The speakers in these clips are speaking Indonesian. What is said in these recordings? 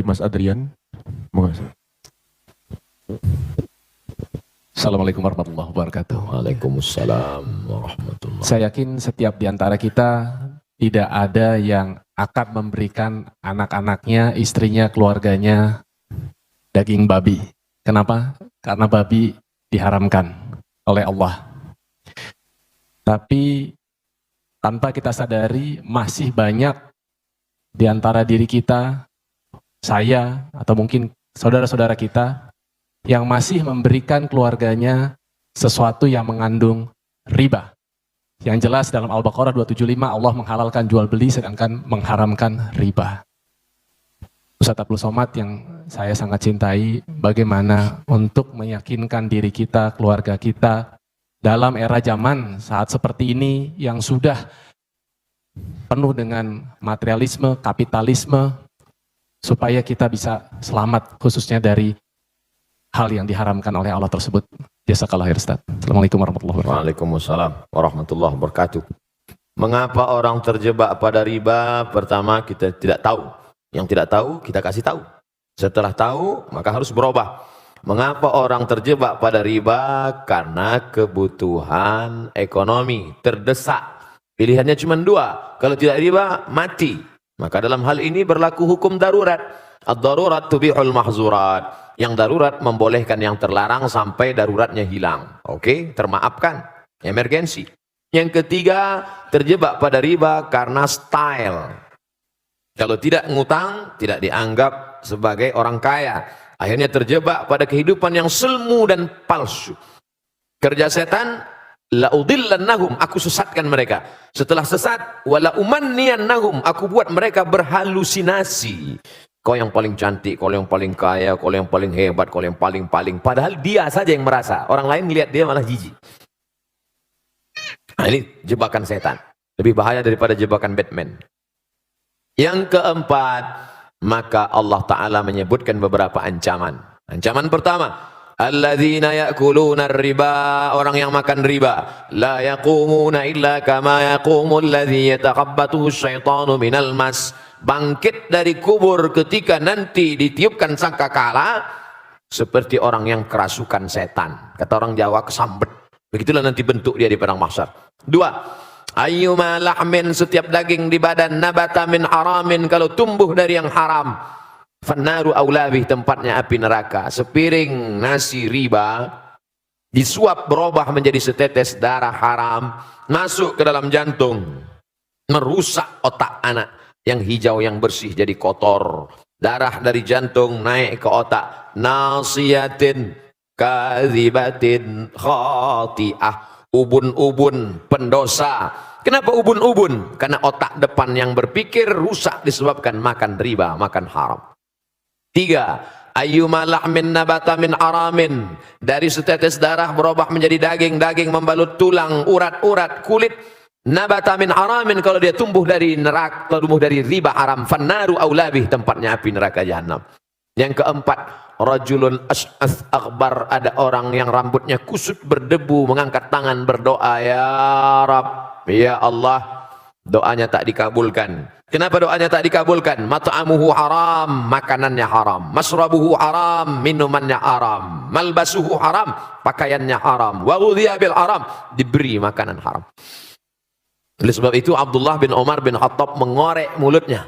dari Mas Adrian. Assalamualaikum warahmatullahi wabarakatuh. Waalaikumsalam warahmatullahi. Saya yakin setiap di antara kita tidak ada yang akan memberikan anak-anaknya, istrinya, keluarganya daging babi. Kenapa? Karena babi diharamkan oleh Allah. Tapi tanpa kita sadari masih banyak di antara diri kita, saya atau mungkin saudara-saudara kita yang masih memberikan keluarganya sesuatu yang mengandung riba. Yang jelas dalam Al-Baqarah 275 Allah menghalalkan jual beli sedangkan mengharamkan riba. Ustaz Abdul Somad yang saya sangat cintai, bagaimana untuk meyakinkan diri kita, keluarga kita dalam era zaman saat seperti ini yang sudah penuh dengan materialisme, kapitalisme, supaya kita bisa selamat khususnya dari hal yang diharamkan oleh Allah tersebut. Jazakallah khair Ustaz. Assalamualaikum warahmatullahi wabarakatuh. Waalaikumsalam warahmatullahi wabarakatuh. Mengapa orang terjebak pada riba? Pertama, kita tidak tahu. Yang tidak tahu, kita kasih tahu. Setelah tahu, maka harus berubah. Mengapa orang terjebak pada riba? Karena kebutuhan ekonomi, terdesak. Pilihannya cuma dua. Kalau tidak riba, mati. Maka dalam hal ini berlaku hukum darurat. Ad-darurat tubihul mahzurat. Yang darurat membolehkan yang terlarang sampai daruratnya hilang. Oke, termaafkan. Emergensi. Yang ketiga, terjebak pada riba karena style. Kalau tidak ngutang, tidak dianggap sebagai orang kaya. Akhirnya terjebak pada kehidupan yang semu dan palsu. Kerja setan, la'udillannahum, aku sesatkan mereka. Setelah sesat, wala'umanniyannahum, aku buat mereka berhalusinasi. Kau yang paling cantik, kau yang paling kaya, kau yang paling hebat, kau yang paling-paling. Padahal dia saja yang merasa. Orang lain melihat dia malah jijik. Nah, ini jebakan setan. Lebih bahaya daripada jebakan Batman. Yang keempat, maka Allah Ta'ala menyebutkan beberapa ancaman. Ancaman pertama, alladzina ya'kuluna riba, orang yang makan riba, la yaqumuna illa kama yaqumul ladzi yatakhabbathu syaitanu minal mas. Bangkit dari kubur ketika nanti ditiupkan sangkakala seperti orang yang kerasukan setan. Kata orang Jawa, kesambet. Begitulah nanti bentuk dia di padang mahsyar. Dua, ayyuma lahmin, setiap daging di badan, nabata min haramin, kalau tumbuh dari yang haram, fannaru aulabih, tempatnya api neraka. Sepiring nasi riba disuap berubah menjadi setetes darah haram, masuk ke dalam jantung, merusak otak anak. Yang hijau yang bersih jadi kotor. Darah dari jantung naik ke otak. Nasiyatin kadzibatin khati'ah, ubun-ubun pendosa. Kenapa ubun-ubun? Karena otak depan yang berpikir rusak disebabkan makan riba, makan haram. Tiga, ayyuma lahmin nabata min aramin, dari setetes darah berubah menjadi daging, daging membalut tulang, urat-urat, kulit. Nabata min aramin, kalau dia tumbuh dari neraka, tumbuh dari riba haram, fannaru aulabih, tempatnya api neraka jahanam. Yang keempat, rajulun as'ath akhbar, ada orang yang rambutnya kusut berdebu, mengangkat tangan berdoa, ya Rab, ya Allah, doanya tak dikabulkan. Kenapa doanya tak dikabulkan? Mat'amuhu haram, makanannya haram. Masrabuhu haram, minumannya haram. Malbasuhu haram, pakaiannya haram. Wa ghudhiya bil haram, diberi makanan haram. Oleh sebab itu Abdullah bin Umar bin Khattab mengorek mulutnya.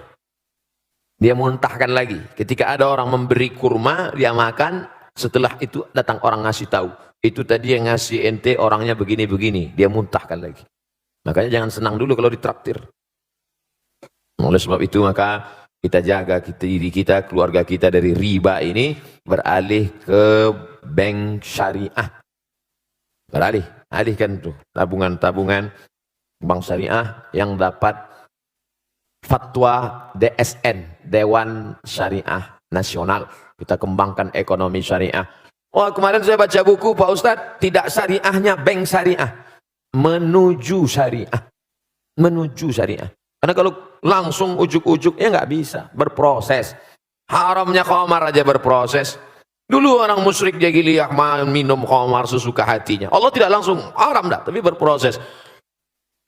Dia muntahkan lagi. Ketika ada orang memberi kurma, dia makan. Setelah itu datang orang ngasih tahu. Itu tadi yang ngasih ente orangnya begini-begini. Dia muntahkan lagi. Makanya jangan senang dulu kalau ditraktir. Oleh sebab itu maka kita jaga diri kita, keluarga kita dari riba ini. Beralih ke bank syariah. Beralih. Alihkan tuh tabungan-tabungan bank syariah yang dapat fatwa DSN, Dewan Syariah Nasional. Kita kembangkan ekonomi syariah. Oh, kemarin saya baca buku Pak Ustadz, tidak syariahnya bank syariah, menuju syariah, menuju syariah. Karena kalau langsung ujuk-ujuknya nggak bisa, berproses. Haramnya khamar aja berproses. Dulu orang musyrik jahiliyah minum khamar sesuka hatinya. Allah tidak langsung haram dah, tapi berproses.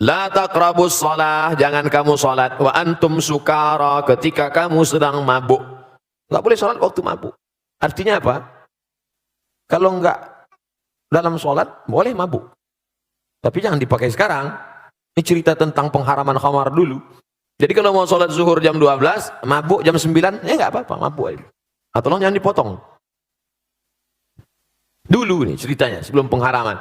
La taqrabus shalah, jangan kamu salat wa antum sukara, ketika kamu sedang mabuk. Nggak boleh sholat waktu mabuk. Artinya apa? Kalau nggak dalam sholat, boleh mabuk. Tapi jangan dipakai sekarang. Ini cerita tentang pengharaman khamar dulu. Jadi kalau mau sholat zuhur jam 12, mabuk jam 9, ya nggak apa-apa, mabuk aja. Atau jangan dipotong. Dulu nih ceritanya, sebelum pengharaman.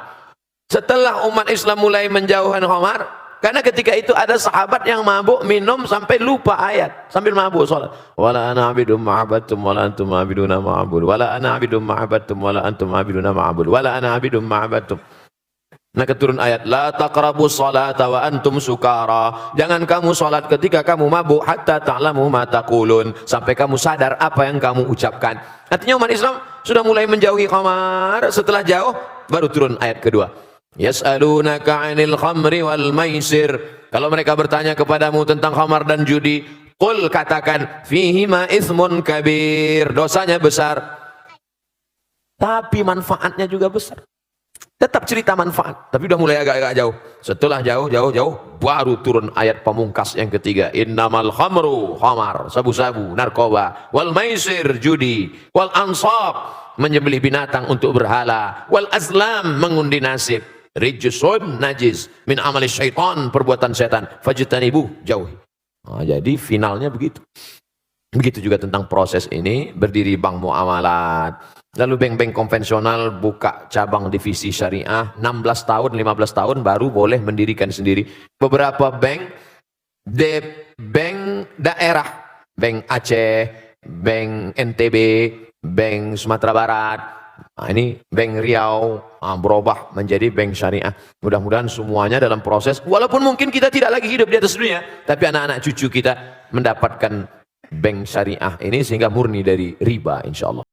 Setelah umat Islam mulai menjauhkan khamar, karena ketika itu ada sahabat yang mabuk minum sampai lupa ayat, sambil mabuk sholat. Wala ana abidum ma'abattum wala antum ma'abiduna ma'abud. Wala ana abidum ma'abattum wala antum ma'abiduna ma'abud. Wala ana abidum ma'abattum. Nah keturun ayat la taqrabus salata wa antum sukara. Jangan kamu salat ketika kamu mabuk hatta ta'lamu ma taqulun, sampai kamu sadar apa yang kamu ucapkan. Artinya umat Islam sudah mulai menjauhi khamar. Setelah jauh baru turun ayat kedua. Yas'alunaka 'anil khamri wal maisir. Kalau mereka bertanya kepadamu tentang khamar dan judi, qul katakan fihima itsmun kabir. Dosanya besar, tapi manfaatnya juga besar. Tetap cerita manfaat, tapi udah mulai agak-agak jauh. Setelah jauh, baru turun ayat pamungkas yang ketiga. Innamal khamru, khamar, sabu-sabu, narkoba, wal maisir, judi, wal ansab, menyembelih binatang untuk berhala, wal azlam, mengundi nasib, rijsun, najis, min amali syaitan, perbuatan setan, fajtanibu, jauhi. Nah, jadi finalnya begitu. Begitu juga tentang proses ini, berdiri bank muamalat. Lalu bank-bank konvensional buka cabang divisi syariah, 16 tahun, 15 tahun baru boleh mendirikan sendiri. Beberapa bank daerah, bank Aceh, bank NTB, bank Sumatera Barat, nah ini bank Riau, berubah menjadi bank syariah. Mudah-mudahan semuanya dalam proses, walaupun mungkin kita tidak lagi hidup di atas dunia, tapi anak-anak cucu kita mendapatkan bank syariah ini sehingga murni dari riba insya Allah.